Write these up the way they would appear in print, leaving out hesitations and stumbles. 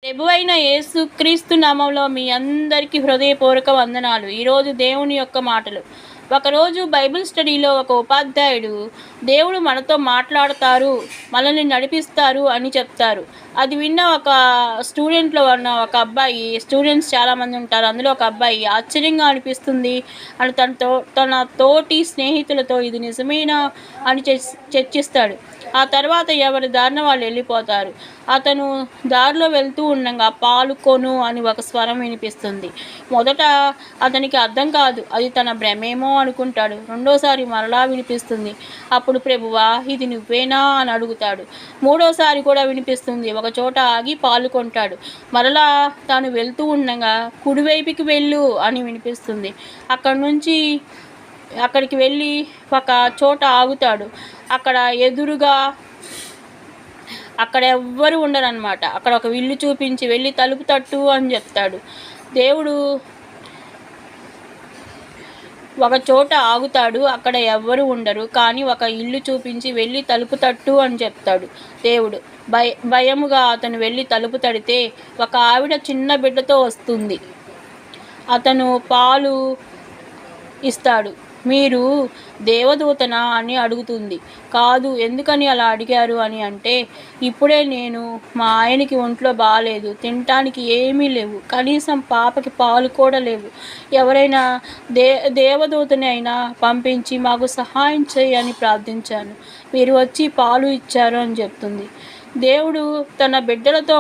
ప్రభువైన యేసుక్రీస్తు నామంలో మీ అందరికీ హృదయపూర్వక వందనాలు. ఈరోజు దేవుని యొక్క మాటలు. ఒకరోజు బైబిల్ స్టడీలో ఒక ఉపాధ్యాయుడు దేవుడు మనతో మాట్లాడతారు, మనల్ని నడిపిస్తారు అని చెప్తారు. అది విన్న ఒక స్టూడెంట్లో ఉన్న ఒక అబ్బాయి, స్టూడెంట్స్ చాలామంది ఉంటారు, అందులో ఒక అబ్బాయి ఆశ్చర్యంగా అనిపిస్తుంది అని తన తోటి స్నేహితులతో ఇది నిజమేనా అని చర్చిస్తాడు. ఆ తర్వాత ఎవరి దారిన వాళ్ళు వెళ్ళిపోతారు. అతను దారిలో వెళ్తూ ఉండగా పాలు కొను అని ఒక స్వరం వినిపిస్తుంది. మొదట అతనికి అర్థం కాదు, అది తన భ్రమేమో అనుకుంటాడు. రెండోసారి మరలా వినిపిస్తుంది. అప్పుడు ప్రభువా ఇది నువ్వేనా అని అడుగుతాడు. మూడోసారి కూడా వినిపిస్తుంది. ఒక చోట ఆగి పాలు కొంటాడు. మరలా తాను వెళ్తూ ఉండగా కుడివైపుకి వెళ్ళు అని వినిపిస్తుంది. అక్కడికి వెళ్ళి ఒక చోట ఆగుతాడు. అక్కడ ఎవ్వరు ఉండరన్నమాట. అక్కడ ఒక ఇల్లు చూపించి వెళ్ళి తలుపు తట్టు అని చెప్తాడు. దేవుడు ఒక చోట ఆగుతాడు, అక్కడ ఎవ్వరు ఉండరు, కానీ ఒక ఇల్లు చూపించి వెళ్ళి తలుపు తట్టు అని చెప్తాడు దేవుడు. భయముగా అతను వెళ్ళి తలుపు తడితే ఒక ఆవిడ చిన్న బిడ్డతో వస్తుంది. అతను పాలు ఇస్తాడు. మీరు దేవదూతనా అని అడుగుతుంది. కాదు, ఎందుకని అలా అడిగారు అని అంటే, ఇప్పుడే నేను మా ఆయనకి ఒంట్లో బాగాలేదు, తినటానికి ఏమీ లేవు, కనీసం పాపకి పాలు కూడా లేవు, ఎవరైనా దేవదూతని అయినా పంపించి మాకు సహాయం చేయని ప్రార్థించాను, మీరు వచ్చి పాలు ఇచ్చారు అని చెప్తుంది. దేవుడు తన బిడ్డలతో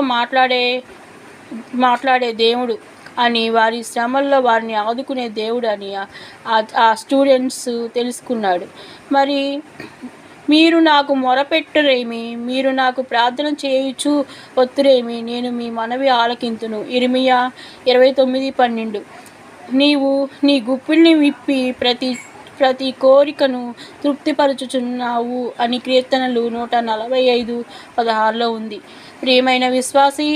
మాట్లాడే దేవుడు అని, వారి శ్రమల్లో వారిని ఆదుకునే దేవుడు అని ఆ స్టూడెంట్స్ తెలుసుకున్నాడు. మరి మీరు నాకు మొరపెట్టురేమి, మీరు నాకు ప్రార్థన చేయుచు ఒత్తురేమి, నేను మీ మనవి ఆలకింతును. ఇర్మియా 29:12. నీవు నీ గుప్పిల్ని విప్పి ప్రతి కోరికను తృప్తిపరచుచున్నావు అని కీర్తనలు 145:16 ఉంది. ప్రియమైన విశ్వాసి,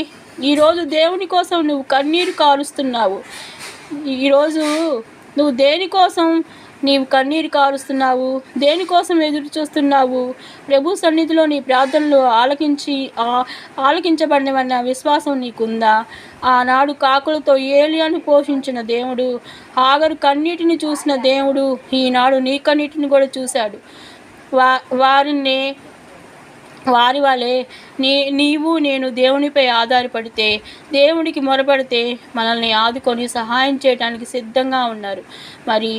ఈరోజు దేవుని కోసం నువ్వు కన్నీరు కారుస్తున్నావు. ఈరోజు నువ్వు దేనికోసం కన్నీరు కారుస్తున్నావు, దేనికోసం ఎదురు చూస్తున్నావు? ప్రభు సన్నిధిలో నీ ప్రార్థనలు ఆలకించబడినవన్న విశ్వాసం నీకుందా? ఆనాడు కాకులతో ఏలియాను పోషించిన దేవుడు, హాగరు కన్నీటిని చూసిన దేవుడు ఈనాడు నీ కన్నీటిని కూడా చూశాడు. వారి వలె నీవు నేను దేవునిపై ఆధారపడితే, దేవునికి మొరపడితే మనల్ని ఆదుకొని సహాయం చేయడానికి సిద్ధంగా ఉన్నారు. మరి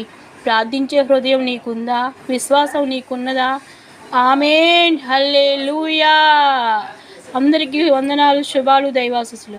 ప్రార్థించే హృదయం నీకుందా? విశ్వాసం నీకున్నదా? ఆమేన్, హల్లెలూయా. అందరికీ వందనాలు, శుభాలు, దైవాశీస్సులు.